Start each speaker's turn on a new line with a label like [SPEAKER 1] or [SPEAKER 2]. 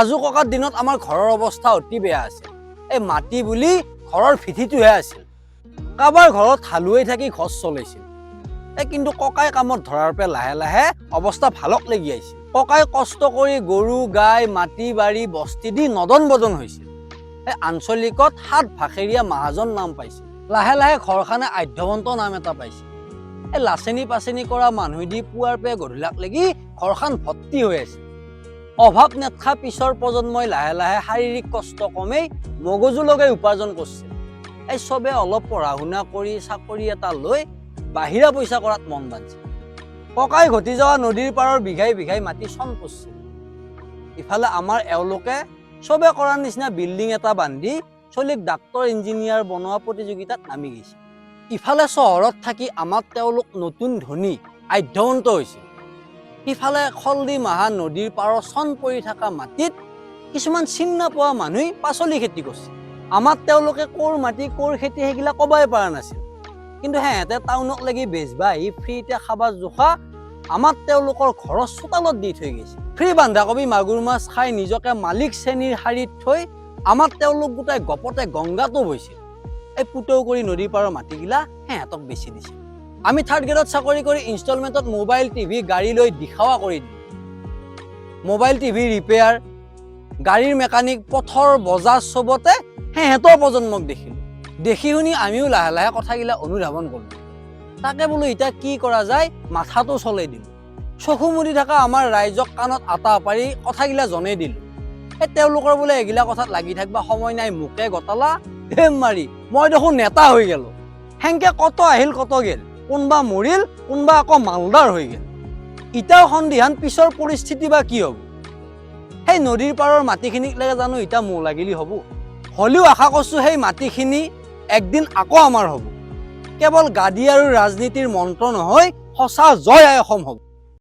[SPEAKER 1] আজু ককাৰ দিনত আমাৰ ঘৰৰ অৱস্থা অতি বেয়া আছিল। এই মাটি বুলি ঘৰৰ ভিঠিটোহে আছিল। কাৰোবাৰ ঘৰত হালুৱাই থাকি ঘৰ চলাইছিল। কিন্তু ককাই কামত ধৰাৰ পৰা লাহে লাহে অৱস্থা ভালক লাগি আহিছিল। ককাই কষ্ট কৰি গৰু গাই মাটি বাৰী বস্তি দি নদন বদন হৈছিল। আঞ্চলিকত ৭ ভাষেৰীয়া মহাজন নাম পাইছিল। লাহে লাহে ঘৰখনে আধ্যবন্ত নাম এটা পাইছিল। লাচেনি পাচেনি কৰা মানুহ দি পুৱাৰ পৰা গধূলাক লাগি ঘৰখন ভৰ্তি হৈ আছিল। অভাৱ নেটখা পিছৰ প্ৰজন্মই লাহে লাহে শাৰীৰিক কষ্ট কমেই মগজু লগাই উপাৰ্জন কৰিছিল। চবে অলপ পঢ়া শুনা কৰি চাকৰি এটা লৈ বাহিৰা পইচা কৰাত মন বান্ধিছিল। ককাই ঘটি যোৱা নদীৰ পাৰৰ বিঘাই বিঘাই মাটি চন কৰিছিল। ইফালে আমাৰ এওঁলোকে চবে কৰাৰ নিচিনা বিল্ডিং এটা বান্ধি চলিক ডাক্তৰ ইঞ্জিনিয়াৰ বনোৱা প্ৰতিযোগিতাত নামি গৈছিল। ইফালে চহৰত থাকি আমাৰ তেওঁলোক নতুন ধনী আধ্যবন্ত হৈছিল। সিফালে খলদি মাহা নদীৰ পাৰৰ চন পৰি থকা মাটিত কিছুমান চিন নোপোৱা মানুহে পাচলি খেতি কৰিছিল। আমাৰ তেওঁলোকে ক'ৰ মাটি ক'ৰ খেতি সেইগিলা ক'বাই পৰা নাছিল। কিন্তু সিহঁতে টাউনক লাগি বেচবা আহি ফ্ৰীতে খাবা জোখা আমাৰ তেওঁলোকৰ ঘৰৰ চোতালত দি থৈ গৈছিল। ফ্ৰী বন্ধাকবি মাগুৰ মাছ খাই নিজকে মালিক শ্ৰেণীৰ শাৰীত থৈ আমাৰ তেওঁলোক গোটাই গপতে গংগাটো বৈছিল। পুতৌ কৰি নদীৰ পাৰৰ মাটিগিলা সিহঁতক বেচি দিছিল। আমি 3rd গ্ৰেডত চাকৰি কৰি ইনষ্টলমেণ্টত মোবাইল টিভি গাড়ী লৈ দিখাৱা কৰি দিলোঁ। মোবাইল টিভি ৰিপেয়াৰ গাড়ীৰ মেকানিক পথৰ বজাৰ চবতে সিহঁতৰ প্ৰজন্মক দেখিলোঁ। দেখি শুনি আমিও লাহে লাহে কথাগিলা অনুধাৱন কৰিলোঁ। তাকে বোলো এতিয়া কি কৰা যায় মাথাটো চলাই দিলোঁ। চকু মুদি থকা আমাৰ ৰাইজক কাণত আটা পাৰি কথাগিলা জনাই দিলোঁ। তেওঁলোকৰ বোলে এগিলা কথাত লাগি থাকিবা সময় নাই মোকে গতালা ধেম মাৰি মই দেখোন নেতা হৈ গেলো। সেনকে কত আহিল কত গেল, কোনবা মৰিল কোনবা আকৌ মালদাৰ হৈ গেল। ইটাও সন্ধিহান পিছৰ পৰিস্থিতি বা কি হ'ব? সেই নদীৰ পাৰৰ মাটিখিনিক লাগে জানো ইটা মৌ লাগিলি হ'ব? হলেও আশা কৰিছোঁ সেই মাটিখিনি একদিন আকৌ আমাৰ হ'ব। কেৱল গাদী আৰু ৰাজনীতিৰ মন্ত্ৰ নহয় সঁচা জয় আই অসম হ'ব।